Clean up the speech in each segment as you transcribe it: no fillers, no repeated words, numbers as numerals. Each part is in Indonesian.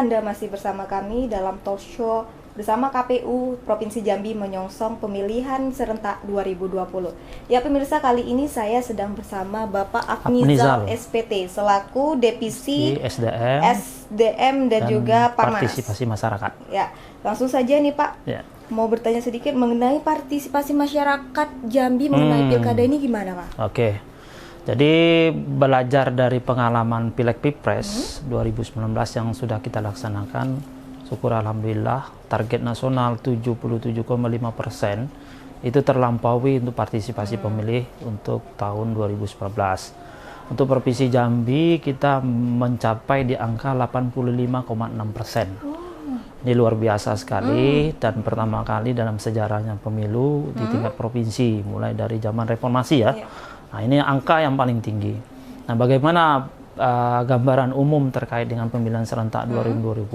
Anda masih bersama kami dalam talk show bersama KPU Provinsi Jambi menyongsong pemilihan serentak 2020. Ya pemirsa, kali ini saya sedang bersama Bapak Afnizal SPT selaku Divisi SDM dan juga Parmas. Partisipasi masyarakat. Ya, langsung saja nih Pak. Ya. Mau bertanya sedikit mengenai partisipasi masyarakat Jambi mengenai pilkada ini gimana Pak? Oke. Jadi belajar dari pengalaman Pileg Pilpres 2019 yang sudah kita laksanakan, syukur alhamdulillah target nasional 77,5% itu terlampaui untuk partisipasi pemilih untuk tahun 2019. Untuk Provinsi Jambi kita mencapai di angka 85,6%. Ini luar biasa sekali dan pertama kali dalam sejarahnya pemilu di tingkat provinsi mulai dari zaman reformasi ya. Nah, ini angka yang paling tinggi. Nah, bagaimana gambaran umum terkait dengan pemilihan serentak 2020?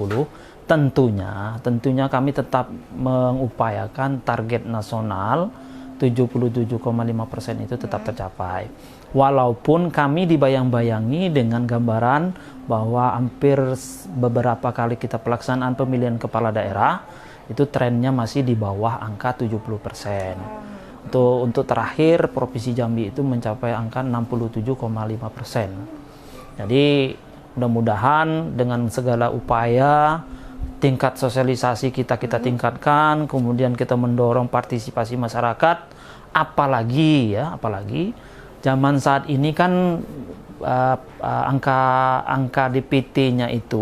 Tentunya kami tetap mengupayakan target nasional 77,5% itu tetap tercapai. Walaupun kami dibayang-bayangi dengan gambaran bahwa hampir beberapa kali kita pelaksanaan pemilihan kepala daerah, itu trennya masih di bawah angka 70%. Untuk terakhir Provinsi Jambi itu mencapai angka 67,5%. Jadi mudah-mudahan dengan segala upaya tingkat sosialisasi kita tingkatkan, kemudian kita mendorong partisipasi masyarakat, apalagi zaman saat ini kan angka DPT-nya itu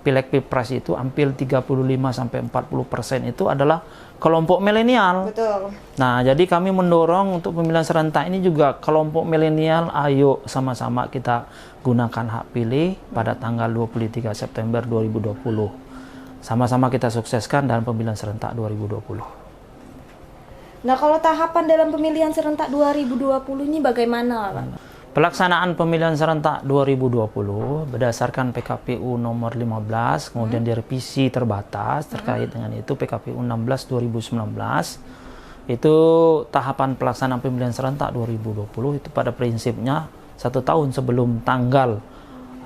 Pileg Pilpres itu hampir 35-40% itu adalah kelompok milenial. Betul. Nah, jadi kami mendorong untuk pemilihan serentak ini juga kelompok milenial, ayo sama-sama kita gunakan hak pilih pada tanggal 23 September 2020. Sama-sama kita sukseskan dalam pemilihan serentak 2020. Nah, kalau tahapan dalam pemilihan serentak 2020 ini bagaimana, Pak? Pelaksanaan pemilihan serentak 2020 berdasarkan PKPU nomor 15, kemudian direvisi terbatas terkait dengan itu PKPU 16 2019. Itu tahapan pelaksanaan pemilihan serentak 2020 itu pada prinsipnya 1 tahun sebelum tanggal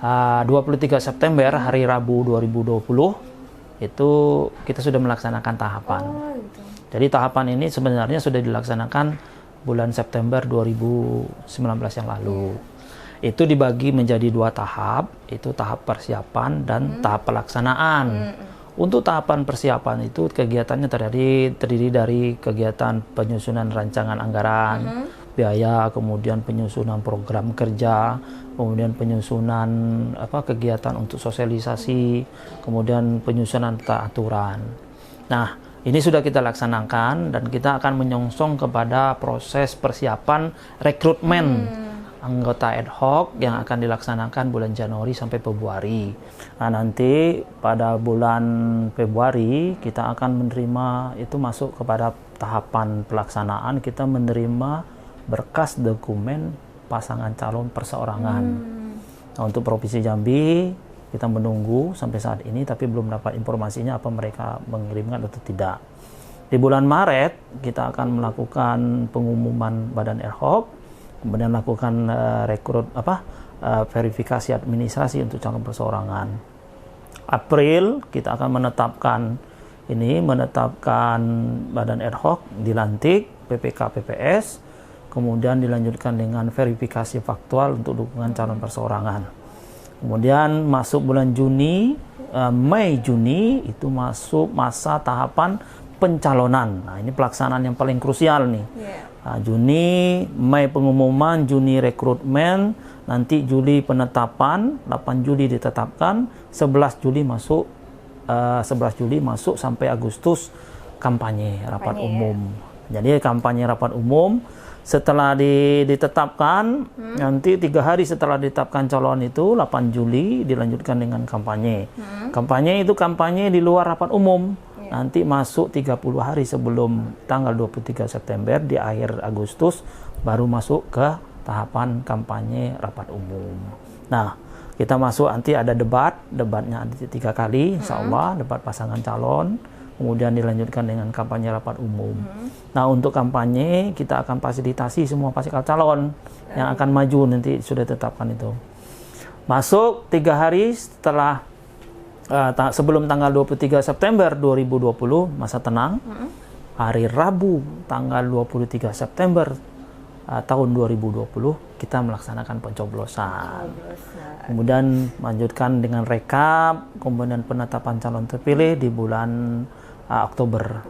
23 September hari Rabu 2020 itu kita sudah melaksanakan tahapan. Jadi tahapan ini sebenarnya sudah dilaksanakan bulan September 2019 yang lalu. Itu dibagi menjadi 2 tahap, itu tahap persiapan dan tahap pelaksanaan. Untuk tahapan persiapan itu kegiatannya terdiri dari kegiatan penyusunan rancangan anggaran, biaya, kemudian penyusunan program kerja, kemudian penyusunan kegiatan untuk sosialisasi, kemudian penyusunan tata aturan. Nah, ini sudah kita laksanakan dan kita akan menyongsong kepada proses persiapan rekrutmen anggota ad hoc yang akan dilaksanakan bulan Januari sampai Februari. Nah, nanti pada bulan Februari kita akan menerima itu masuk kepada tahapan pelaksanaan, kita menerima berkas dokumen pasangan calon perseorangan. Nah, untuk Provinsi Jambi kita menunggu sampai saat ini, tapi belum dapat informasinya apa mereka mengirimkan atau tidak. Di bulan Maret kita akan melakukan pengumuman badan ad hoc, kemudian melakukan verifikasi administrasi untuk calon perseorangan. April kita akan menetapkan badan ad hoc, dilantik PPK PPS, kemudian dilanjutkan dengan verifikasi faktual untuk dukungan calon perseorangan. Kemudian masuk bulan Mei Juni itu masuk masa tahapan pencalonan. Nah, ini pelaksanaan yang paling krusial nih. Nah, Juni, Mei pengumuman, Juni rekrutmen, nanti Juli penetapan, 8 Juli ditetapkan, 11 Juli masuk sampai Agustus kampanye rapat umum. Jadi kampanye rapat umum setelah ditetapkan, nanti 3 hari setelah ditetapkan calon itu 8 Juli dilanjutkan dengan kampanye. Kampanye itu kampanye di luar rapat umum. Nanti masuk 30 hari sebelum tanggal 23 September di akhir Agustus baru masuk ke tahapan kampanye rapat umum. Nah, kita masuk nanti ada debatnya ada 3 kali insya Allah, debat pasangan calon. Kemudian dilanjutkan dengan kampanye rapat umum. Nah, untuk kampanye kita akan fasilitasi semua pasangan calon yang akan maju nanti sudah ditetapkan itu. Masuk 3 hari setelah sebelum tanggal 23 September 2020 masa tenang. Hari Rabu tanggal 23 September tahun 2020 kita melaksanakan pencoblosan. Kemudian melanjutkan dengan rekap, kemudian penetapan calon terpilih di bulan Oktober.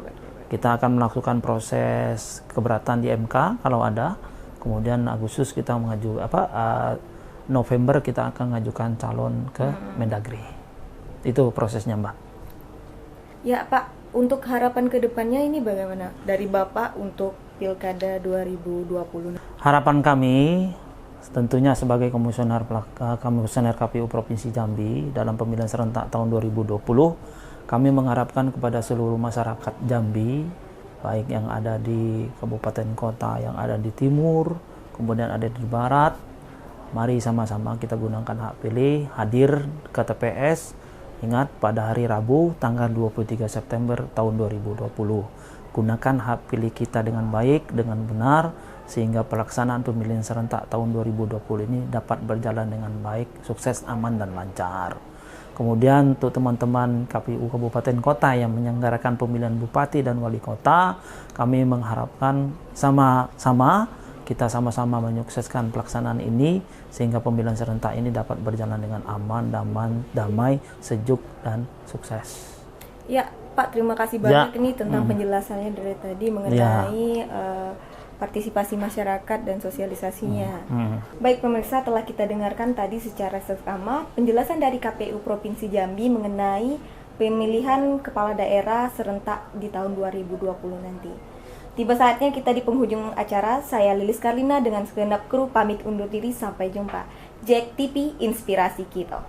Kita akan melakukan proses keberatan di MK kalau ada. Kemudian Agustus kita November kita akan mengajukan calon ke Mendagri. Itu prosesnya, Mbak. Ya, Pak, untuk harapan ke depannya ini bagaimana dari Bapak untuk Pilkada 2020? Harapan kami tentunya sebagai komisioner KPU Provinsi Jambi dalam pemilihan serentak tahun 2020, kami mengharapkan kepada seluruh masyarakat Jambi, baik yang ada di kabupaten kota, yang ada di timur, kemudian ada di barat, mari sama-sama kita gunakan hak pilih, hadir ke TPS. Ingat, pada hari Rabu tanggal 23 September tahun 2020. Gunakan hak pilih kita dengan baik, dengan benar, sehingga pelaksanaan pemilihan serentak tahun 2020 ini dapat berjalan dengan baik, sukses, aman, dan lancar. Kemudian untuk teman-teman KPU Kabupaten Kota yang menyelenggarakan pemilihan Bupati dan Wali Kota, kami mengharapkan kita sama-sama menyukseskan pelaksanaan ini sehingga pemilihan serentak ini dapat berjalan dengan aman, damai, sejuk, dan sukses. Ya, Pak, terima kasih banyak ini tentang penjelasannya dari tadi mengenai partisipasi masyarakat dan sosialisasinya. Baik pemirsa, telah kita dengarkan tadi secara seksama penjelasan dari KPU Provinsi Jambi mengenai pemilihan kepala daerah serentak di tahun 2020 nanti. Tiba saatnya kita di penghujung acara. Saya Lilis Karlina dengan segenap kru pamit undur diri. Sampai jumpa. Jack TV, inspirasi kita.